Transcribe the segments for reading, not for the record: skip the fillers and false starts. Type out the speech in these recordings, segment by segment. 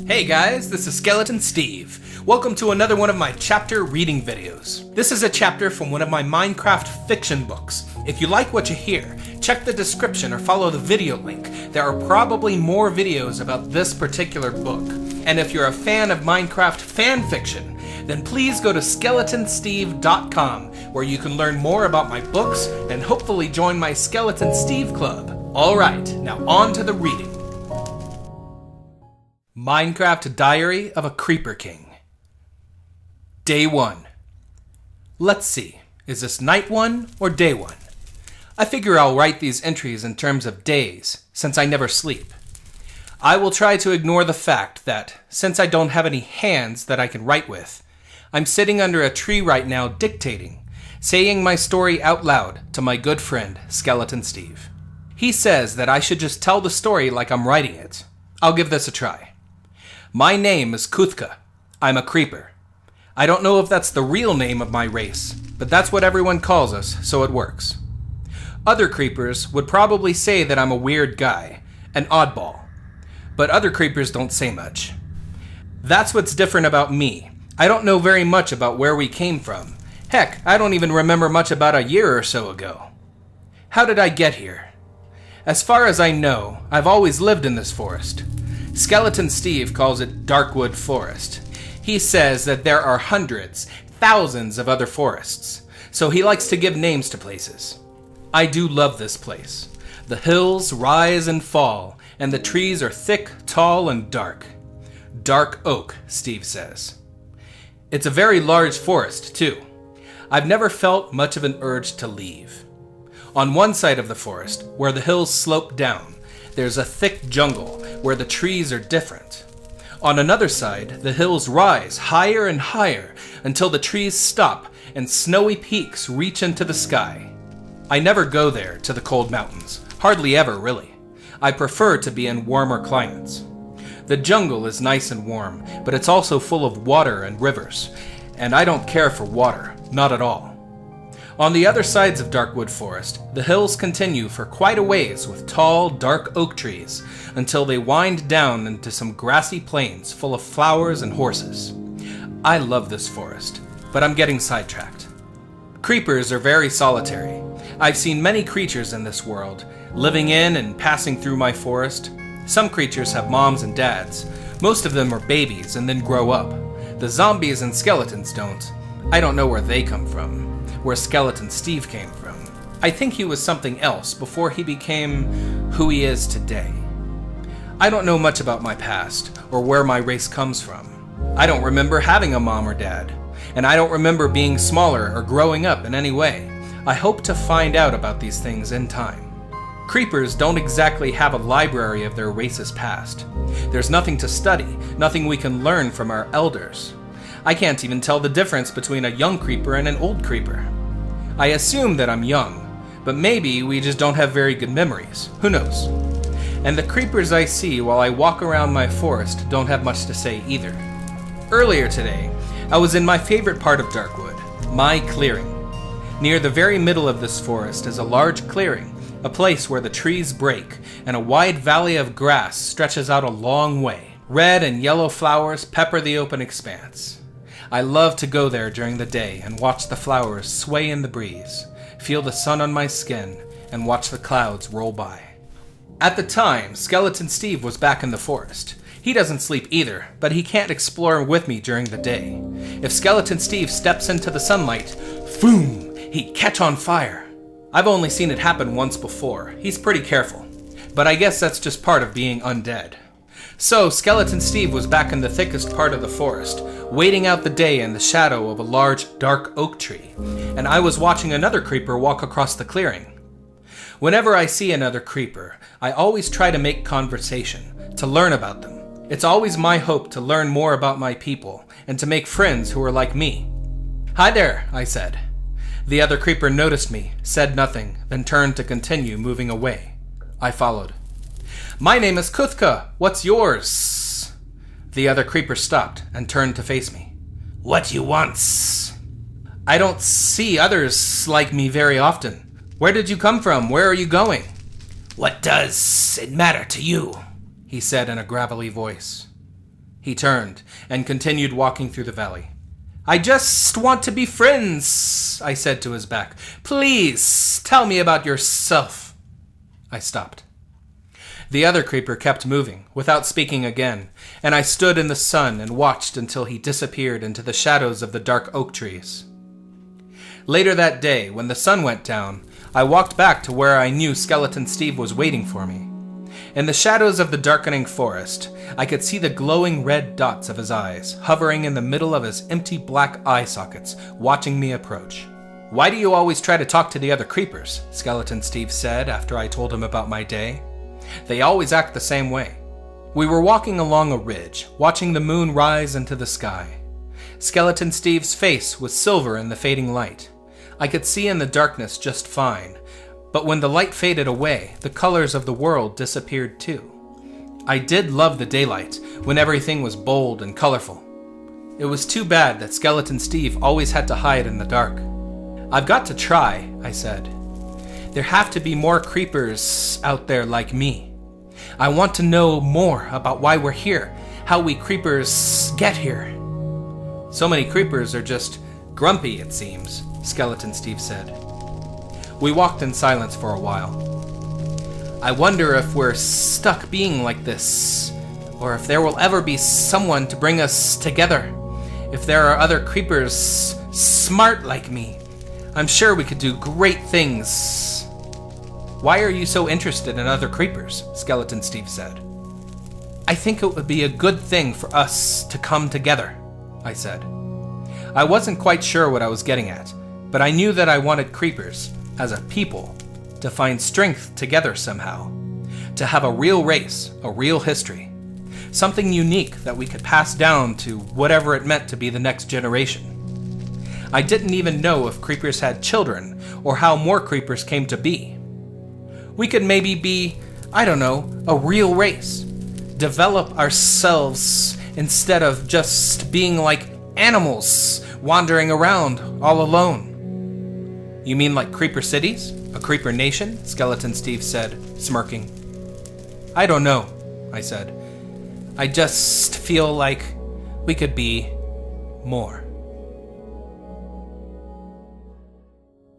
Hey guys, this is Skeleton Steve. Welcome to another one of my chapter reading videos. This is a chapter from one of my Minecraft fiction books. If you like what you hear, check the description or follow the video link. There are probably more videos about this particular book. And if you're a fan of Minecraft fan fiction, then please go to skeletonsteve.com where you can learn more about my books and hopefully join my Skeleton Steve Club. Alright, now on to the reading. Minecraft Diary of a Creeper King. Day 1. Let's see, is this night 1 or day 1? I figure I'll write these entries in terms of days, since I never sleep. I will try to ignore the fact that, since I don't have any hands that I can write with, I'm sitting under a tree right now dictating, saying my story out loud to my good friend, Skeleton Steve. He says that I should just tell the story like I'm writing it. I'll give this a try. My name is Kuthka. I'm a creeper. I don't know if that's the real name of my race, but that's what everyone calls us, so it works. Other creepers would probably say that I'm a weird guy, an oddball, but other creepers don't say much. That's what's different about me. I don't know very much about where we came from. Heck, I don't even remember much about a year or so ago. How did I get here? As far as I know, I've always lived in this forest. Skeleton Steve calls it Darkwood Forest. He says that there are hundreds, thousands of other forests, so he likes to give names to places. I do love this place. The hills rise and fall, and the trees are thick, tall, and dark. Dark oak, Steve says. It's a very large forest, too. I've never felt much of an urge to leave. On one side of the forest, where the hills slope down, there's a thick jungle where the trees are different. On another side, the hills rise higher and higher until the trees stop and snowy peaks reach into the sky. I never go there to the cold mountains, hardly ever really. I prefer to be in warmer climates. The jungle is nice and warm, but it's also full of water and rivers, and I don't care for water, not at all. On the other sides of Darkwood Forest, the hills continue for quite a ways with tall, dark oak trees until they wind down into some grassy plains full of flowers and horses. I love this forest, but I'm getting sidetracked. Creepers are very solitary. I've seen many creatures in this world, living in and passing through my forest. Some creatures have moms and dads. Most of them are babies and then grow up. The zombies and skeletons don't. I don't know where they come from. Where Skeleton Steve came from. I think he was something else before he became who he is today. I don't know much about my past or where my race comes from. I don't remember having a mom or dad, and I don't remember being smaller or growing up in any way. I hope to find out about these things in time. Creepers don't exactly have a library of their race's past. There's nothing to study, nothing we can learn from our elders. I can't even tell the difference between a young creeper and an old creeper. I assume that I'm young, but maybe we just don't have very good memories. Who knows? And the creepers I see while I walk around my forest don't have much to say either. Earlier today, I was in my favorite part of Darkwood, my clearing. Near the very middle of this forest is a large clearing, a place where the trees break, and a wide valley of grass stretches out a long way. Red and yellow flowers pepper the open expanse. I love to go there during the day and watch the flowers sway in the breeze, feel the sun on my skin, and watch the clouds roll by. At the time, Skeleton Steve was back in the forest. He doesn't sleep either, but he can't explore with me during the day. If Skeleton Steve steps into the sunlight, boom, he'd catch on fire. I've only seen it happen once before. He's pretty careful, but I guess that's just part of being undead. So, Skeleton Steve was back in the thickest part of the forest, waiting out the day in the shadow of a large, dark oak tree, and I was watching another creeper walk across the clearing. Whenever I see another creeper, I always try to make conversation, to learn about them. It's always my hope to learn more about my people, and to make friends who are like me. "Hi there," I said. The other creeper noticed me, said nothing, then turned to continue moving away. I followed. "My name is Kuthka. What's yours?" The other creeper stopped and turned to face me. "What you wants?" "I don't see others like me very often. Where did you come from? Where are you going?" "What does it matter to you?" he said in a gravelly voice. He turned and continued walking through the valley. "I just want to be friends," I said to his back. "Please, tell me about yourself." I stopped. The other creeper kept moving, without speaking again, and I stood in the sun and watched until he disappeared into the shadows of the dark oak trees. Later that day, when the sun went down, I walked back to where I knew Skeleton Steve was waiting for me. In the shadows of the darkening forest, I could see the glowing red dots of his eyes, hovering in the middle of his empty black eye sockets, watching me approach. "Why do you always try to talk to the other creepers?" Skeleton Steve said after I told him about my day. "They always act the same way." We were walking along a ridge, watching the moon rise into the sky. Skeleton Steve's face was silver in the fading light. I could see in the darkness just fine, but when the light faded away, the colors of the world disappeared too. I did love the daylight, when everything was bold and colorful. It was too bad that Skeleton Steve always had to hide in the dark. "I've got to try," I said. "There have to be more creepers out there like me. I want to know more about why we're here, how we creepers get here." "So many creepers are just grumpy, it seems," Skeleton Steve said. We walked in silence for a while. "I wonder if we're stuck being like this, or if there will ever be someone to bring us together. If there are other creepers smart like me, I'm sure we could do great things." "Why are you so interested in other creepers?" Skeleton Steve said. "I think it would be a good thing for us to come together," I said. I wasn't quite sure what I was getting at, but I knew that I wanted creepers, as a people, to find strength together somehow, to have a real race, a real history, something unique that we could pass down to whatever it meant to be the next generation. I didn't even know if creepers had children, or how more creepers came to be. We could maybe be, I don't know, a real race, develop ourselves instead of just being like animals wandering around all alone. "You mean like creeper cities? A creeper nation?" Skeleton Steve said, smirking. "I don't know," I said. "I just feel like we could be more."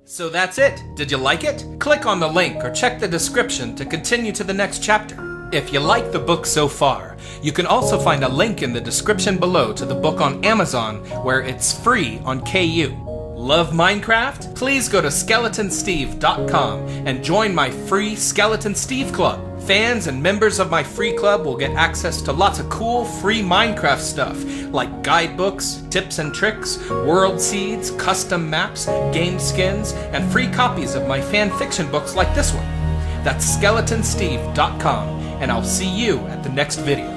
So that's it. Did you like it? Click on the link or check the description to continue to the next chapter. If you like the book so far, you can also find a link in the description below to the book on Amazon, where it's free on KU. Love Minecraft? Please go to skeletonsteve.com and join my free Skeleton Steve Club. Fans and members of my free club will get access to lots of cool free Minecraft stuff, like guidebooks, tips and tricks, world seeds, custom maps, game skins, and free copies of my fan fiction books like this one. That's skeletonsteve.com, and I'll see you at the next video.